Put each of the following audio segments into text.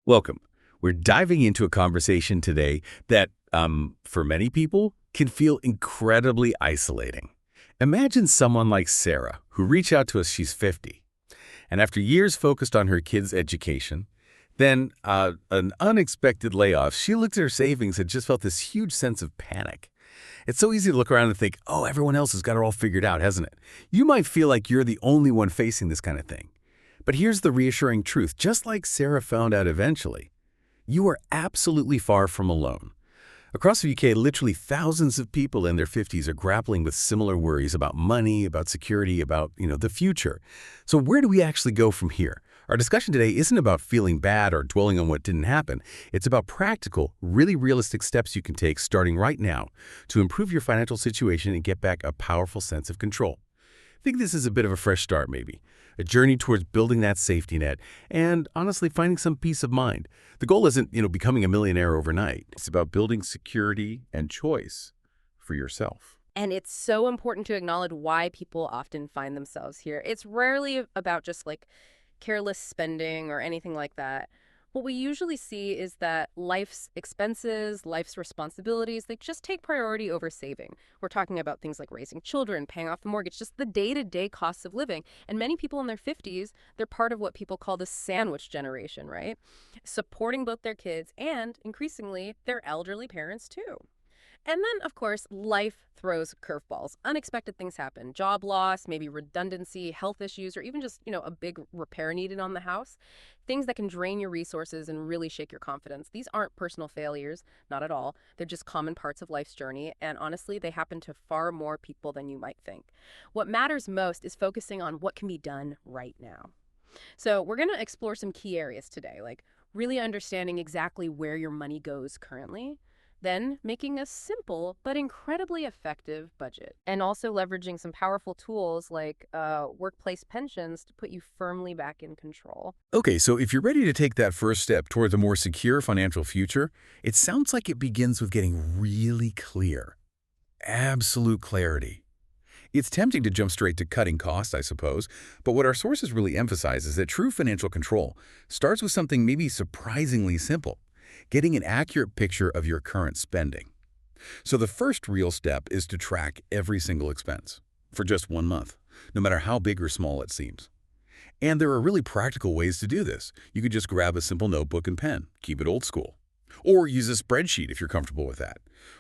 Welcome. We're diving into a conversation today that, for many people, can feel incredibly isolating. Imagine someone like Sarah, who reached out to us. She's 50. And after years focused on her kids' education, then an unexpected layoff, she looked at her savings and just felt this huge sense of panic. It's so easy to look around and think, oh, everyone else has got it all figured out, hasn't it? You might feel like you're the only one facing this kind of thing. But here's the reassuring truth. Just like Sarah found out eventually, you are absolutely far from alone. Across the UK, literally thousands of people in their 50s are grappling with similar worries about money, about security, about, the future. So where do we actually go from here? Our discussion today isn't about feeling bad or dwelling on what didn't happen. It's about practical, really realistic steps you can take starting right now to improve your financial situation and get back a powerful sense of control. I think this is a bit of a fresh start, maybe. A journey towards building that safety net and, honestly, finding some peace of mind. The goal isn't, becoming a millionaire overnight. It's about building security and choice for yourself. And it's so important to acknowledge why people often find themselves here. It's rarely about just like careless spending or anything like that. What we usually see is that life's expenses, life's responsibilities, they just take priority over saving. We're talking about things like raising children, paying off the mortgage, just the day-to-day costs of living. And many people in their 50s, they're part of what people call the sandwich generation, right? Supporting both their kids and, increasingly, their elderly parents too. And then, of course, life throws curveballs. Unexpected things happen. Job loss, maybe redundancy, health issues, or even just, a big repair needed on the house. Things that can drain your resources and really shake your confidence. These aren't personal failures, not at all. They're just common parts of life's journey. And honestly, they happen to far more people than you might think. What matters most is focusing on what can be done right now. So we're going to explore some key areas today, like really understanding exactly where your money goes currently, then making a simple but incredibly effective budget, and also leveraging some powerful tools like workplace pensions to put you firmly back in control. Okay, so if you're ready to take that first step towards a more secure financial future, it sounds like it begins with getting really clear. Absolute clarity. It's tempting to jump straight to cutting costs, I suppose, but what our sources really emphasize is that true financial control starts with something maybe surprisingly simple: getting an accurate picture of your current spending. So the first real step is to track every single expense for just 1 month, no matter how big or small it seems. And there are really practical ways to do this. You could just grab a simple notebook and pen, keep it old school. Or use a spreadsheet if you're comfortable with that.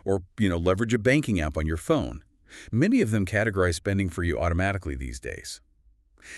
Or, leverage a banking app on your phone. Many of them categorize spending for you automatically these days.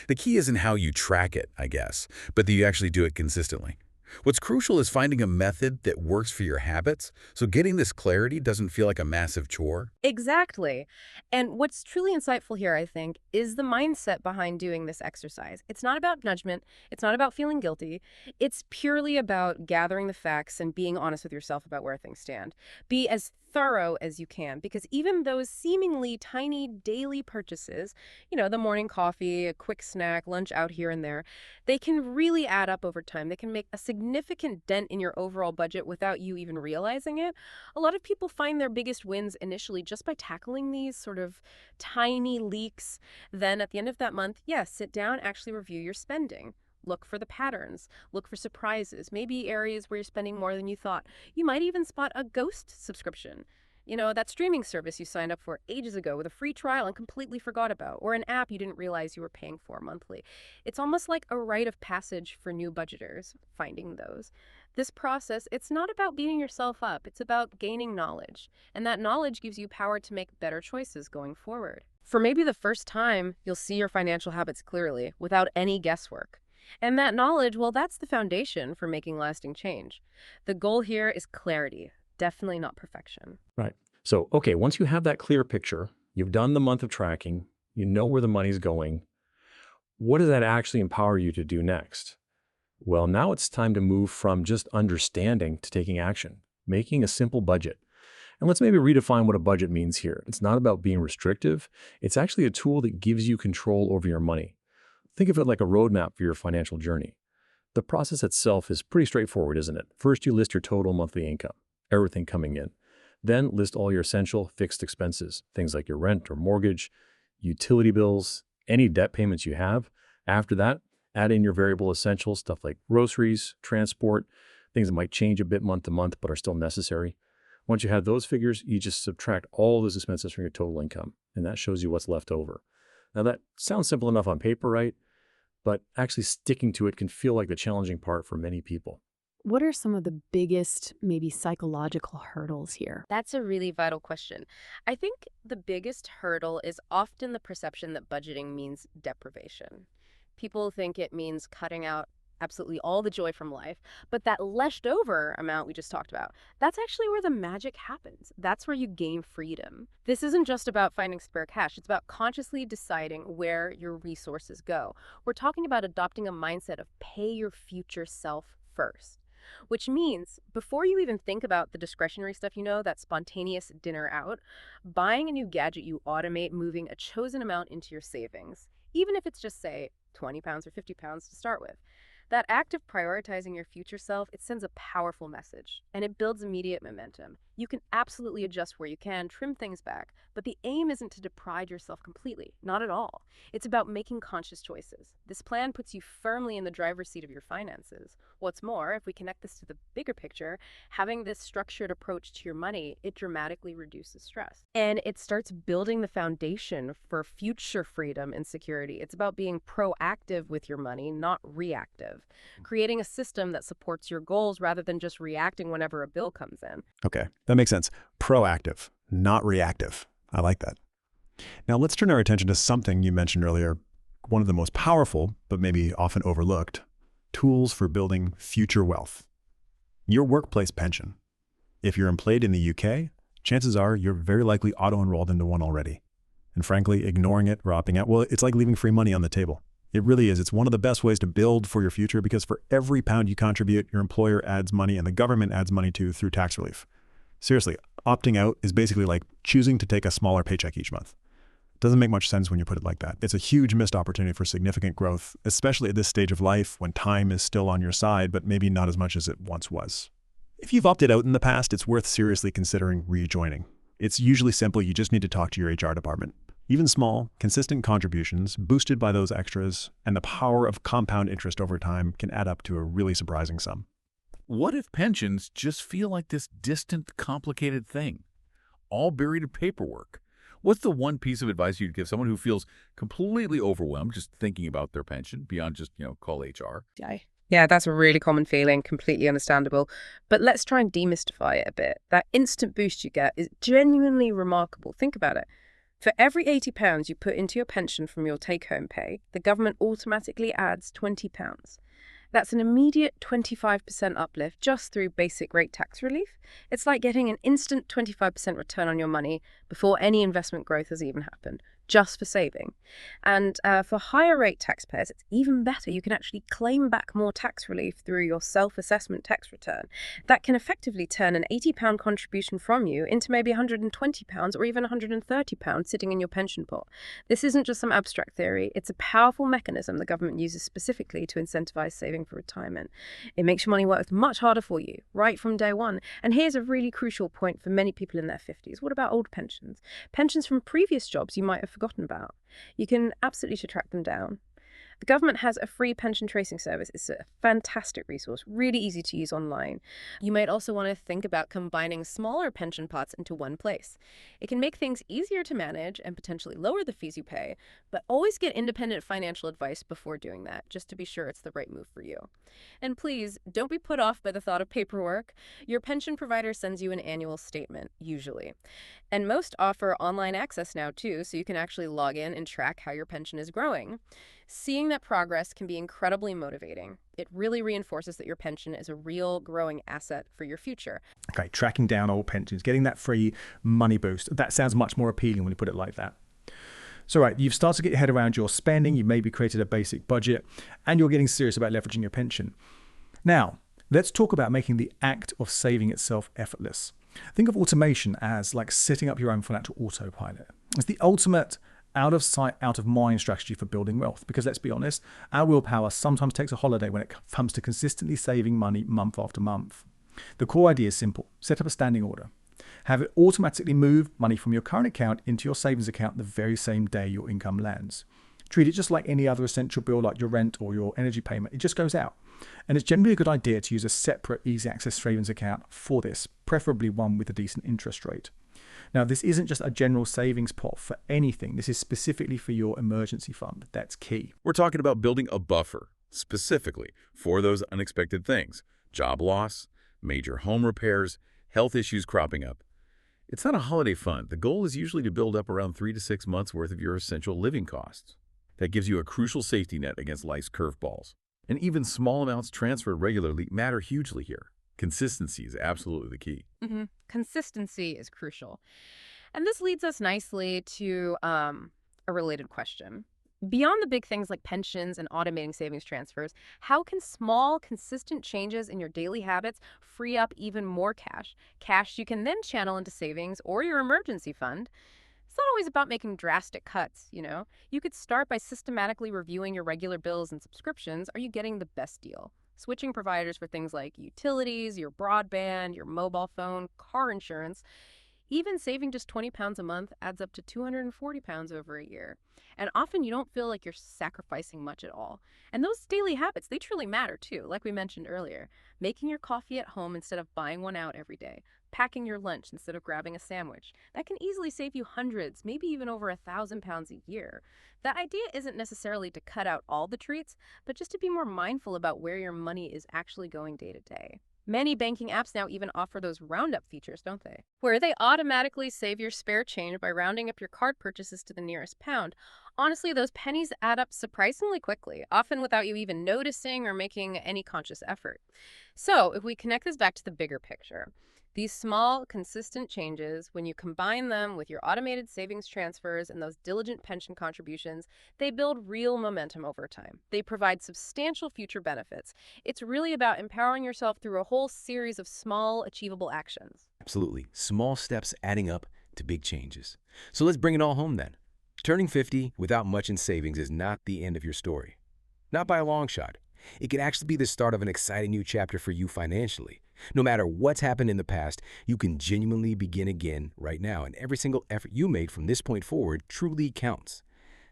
The key isn't how you track it, I guess, but that you actually do it consistently. What's crucial is finding a method that works for your habits, so getting this clarity doesn't feel like a massive chore. Exactly. And what's truly insightful here, I think, is the mindset behind doing this exercise. It's not about judgment. It's not about feeling guilty. It's purely about gathering the facts and being honest with yourself about where things stand. Be as thorough as you can, because even those seemingly tiny daily purchases, the morning coffee, a quick snack, lunch out here and there, they can really add up over time. They can make a significant dent in your overall budget without you even realizing it. A lot of people find their biggest wins initially just by tackling these sort of tiny leaks. Then at the end of that month, yes, sit down, actually review your spending. Look for the patterns. Look for surprises. Maybe areas where you're spending more than you thought. You might even spot a ghost subscription. That streaming service you signed up for ages ago with a free trial and completely forgot about, or an app you didn't realize you were paying for monthly. It's almost like a rite of passage for new budgeters, finding those. This process, it's not about beating yourself up. It's about gaining knowledge. And that knowledge gives you power to make better choices going forward. For maybe the first time, you'll see your financial habits clearly, without any guesswork. And that knowledge, well, that's the foundation for making lasting change. The goal here is clarity, definitely not perfection. Right. So, okay, once you have that clear picture, you've done the month of tracking, you know where the money's going, what does that actually empower you to do next? Well, now it's time to move from just understanding to taking action, making a simple budget. And let's maybe redefine what a budget means here. It's not about being restrictive. It's actually a tool that gives you control over your money. Think of it like a roadmap for your financial journey. The process itself is pretty straightforward, isn't it? First, you list your total monthly income, everything coming in. Then list all your essential fixed expenses, things like your rent or mortgage, utility bills, any debt payments you have. After that, add in your variable essentials, stuff like groceries, transport, things that might change a bit month to month but are still necessary. Once you have those figures, you just subtract all those expenses from your total income, and that shows you what's left over. Now, that sounds simple enough on paper, right? But actually sticking to it can feel like the challenging part for many people. What are some of the biggest, maybe psychological hurdles here? That's a really vital question. I think the biggest hurdle is often the perception that budgeting means deprivation. People think it means cutting out absolutely all the joy from life, but that leftover amount we just talked about, that's actually where the magic happens. That's where you gain freedom. This isn't just about finding spare cash, it's about consciously deciding where your resources go. We're talking about adopting a mindset of pay your future self first. Which means before you even think about the discretionary stuff, that spontaneous dinner out, buying a new gadget you automate moving a chosen amount into your savings, even if it's just, say, 20 pounds or 50 pounds to start with. That act of prioritizing your future self, it sends a powerful message, and it builds immediate momentum. You can absolutely adjust where you can, trim things back, but the aim isn't to deprive yourself completely, not at all. It's about making conscious choices. This plan puts you firmly in the driver's seat of your finances. What's more, if we connect this to the bigger picture, having this structured approach to your money, it dramatically reduces stress. And it starts building the foundation for future freedom and security. It's about being proactive with your money, not reactive. Creating a system that supports your goals rather than just reacting whenever a bill comes in. Okay, that makes sense. Proactive, not reactive. I like that. Now let's turn our attention to something you mentioned earlier, one of the most powerful, but maybe often overlooked, tools for building future wealth. Your workplace pension. If you're employed in the UK, chances are you're very likely auto-enrolled into one already. And frankly, ignoring it or opting out, well, it's like leaving free money on the table. It really is. It's one of the best ways to build for your future because for every pound you contribute, your employer adds money and the government adds money too through tax relief. Seriously, opting out is basically like choosing to take a smaller paycheck each month. Doesn't make much sense when you put it like that. It's a huge missed opportunity for significant growth, especially at this stage of life when time is still on your side, but maybe not as much as it once was. If you've opted out in the past, it's worth seriously considering rejoining. It's usually simple. You just need to talk to your HR department. Even small, consistent contributions boosted by those extras and the power of compound interest over time can add up to a really surprising sum. What if pensions just feel like this distant, complicated thing, all buried in paperwork? What's the one piece of advice you'd give someone who feels completely overwhelmed just thinking about their pension beyond just, call HR? Yeah, that's a really common feeling, completely understandable. But let's try and demystify it a bit. That instant boost you get is genuinely remarkable. Think about it. For every £80 you put into your pension from your take-home pay, the government automatically adds £20. That's an immediate 25% uplift just through basic rate tax relief. It's like getting an instant 25% return on your money before any investment growth has even happened, just for saving. And for higher rate taxpayers, it's even better. You can actually claim back more tax relief through your self-assessment tax return. That can effectively turn an £80 contribution from you into maybe £120 or even £130 sitting in your pension pot. This isn't just some abstract theory. It's a powerful mechanism the government uses specifically to incentivize saving for retirement. It makes your money work much harder for you, right from day one. And here's a really crucial point for many people in their 50s. What about old pensions? Pensions from previous jobs you might have forgotten about. You can absolutely track them down. The government has a free pension tracing service. It's a fantastic resource, really easy to use online. You might also want to think about combining smaller pension pots into one place. It can make things easier to manage and potentially lower the fees you pay, but always get independent financial advice before doing that, just to be sure it's the right move for you. And please, don't be put off by the thought of paperwork. Your pension provider sends you an annual statement, usually. And most offer online access now, too, so you can actually log in and track how your pension is growing. Seeing that progress can be incredibly motivating. It really reinforces that your pension is a real growing asset for your future. Okay, tracking down old pensions, getting that free money boost. That sounds much more appealing when you put it like that. So right, you've started to get your head around your spending, you've maybe created a basic budget, and you're getting serious about leveraging your pension. Now, let's talk about making the act of saving itself effortless. Think of automation as like setting up your own financial autopilot. It's the ultimate out of sight, out of mind strategy for building wealth. Because let's be honest, our willpower sometimes takes a holiday when it comes to consistently saving money month after month. The core idea is simple. Set up a standing order. Have it automatically move money from your current account into your savings account the very same day your income lands. Treat it just like any other essential bill like your rent or your energy payment. It just goes out. And it's generally a good idea to use a separate easy access savings account for this, preferably one with a decent interest rate. Now, this isn't just a general savings pot for anything. This is specifically for your emergency fund. That's key. We're talking about building a buffer, specifically for those unexpected things: job loss, major home repairs, health issues cropping up. It's not a holiday fund. The goal is usually to build up around 3 to 6 months worth of your essential living costs. That gives you a crucial safety net against life's curveballs. And even small amounts transferred regularly matter hugely here. Consistency is absolutely the key. Consistency is crucial. And this leads us nicely to a related question. Beyond the big things like pensions and automating savings transfers, how can small, consistent changes in your daily habits free up even more cash? Cash you can then channel into savings or your emergency fund. It's not always about making drastic cuts, you know? You could start by systematically reviewing your regular bills and subscriptions. Are you getting the best deal? Switching providers for things like utilities, your broadband, your mobile phone, car insurance. Even saving just 20 pounds a month adds up to 240 pounds over a year. And often you don't feel like you're sacrificing much at all. And those daily habits, they truly matter too, like we mentioned earlier. Making your coffee at home instead of buying one out every day. Packing your lunch instead of grabbing a sandwich. That can easily save you hundreds, maybe even over 1,000 pounds a year. The idea isn't necessarily to cut out all the treats, but just to be more mindful about where your money is actually going day to day. Many banking apps now even offer those roundup features, don't they? Where they automatically save your spare change by rounding up your card purchases to the nearest pound. Honestly, those pennies add up surprisingly quickly, often without you even noticing or making any conscious effort. So, if we connect this back to the bigger picture, these small, consistent changes, when you combine them with your automated savings transfers and those diligent pension contributions, they build real momentum over time. They provide substantial future benefits. It's really about empowering yourself through a whole series of small, achievable actions. Absolutely. Small steps adding up to big changes. So let's bring it all home then. Turning 50 without much in savings is not the end of your story. Not by a long shot. It can actually be the start of an exciting new chapter for you financially. No matter what's happened in the past, you can genuinely begin again right now, and every single effort you make from this point forward truly counts.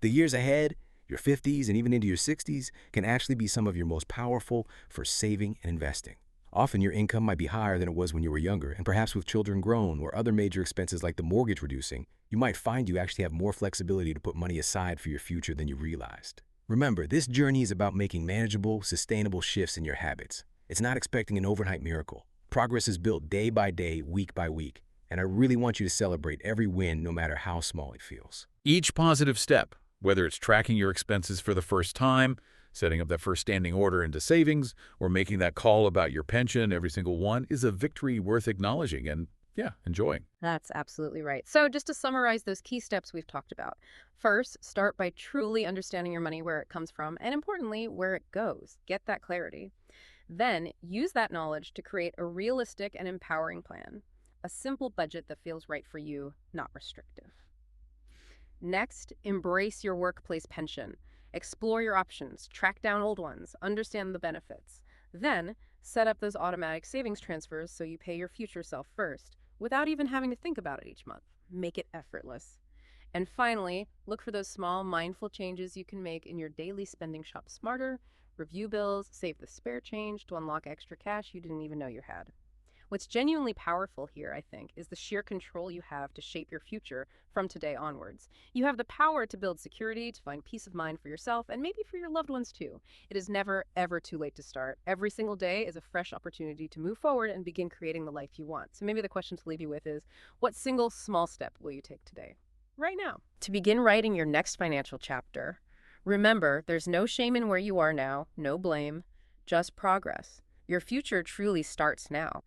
The years ahead, your 50s and even into your 60s, can actually be some of your most powerful for saving and investing. Often your income might be higher than it was when you were younger, and perhaps with children grown or other major expenses like the mortgage reducing, you might find you actually have more flexibility to put money aside for your future than you realized. Remember, this journey is about making manageable, sustainable shifts in your habits. It's not expecting an overnight miracle. Progress is built day by day, week by week, and I really want you to celebrate every win, no matter how small it feels. Each positive step, whether it's tracking your expenses for the first time, setting up that first standing order into savings, or making that call about your pension, every single one is a victory worth acknowledging and, enjoying. That's absolutely right. So just to summarize those key steps we've talked about. First, start by truly understanding your money, where it comes from, and importantly, where it goes. Get that clarity. Then, use that knowledge to create a realistic and empowering plan. A simple budget that feels right for you, not restrictive. Next, embrace your workplace pension. Explore your options, track down old ones, understand the benefits. Then, set up those automatic savings transfers so you pay your future self first, without even having to think about it each month. Make it effortless. And finally, look for those small, mindful changes you can make in your daily spending. Shop smarter, review bills, save the spare change to unlock extra cash you didn't even know you had. What's genuinely powerful here, I think, is the sheer control you have to shape your future from today onwards. You have the power to build security, to find peace of mind for yourself, and maybe for your loved ones too. It is never, ever too late to start. Every single day is a fresh opportunity to move forward and begin creating the life you want. So maybe the question to leave you with is, what single small step will you take today? Right now. To begin writing your next financial chapter, remember, there's no shame in where you are now, no blame, just progress. Your future truly starts now.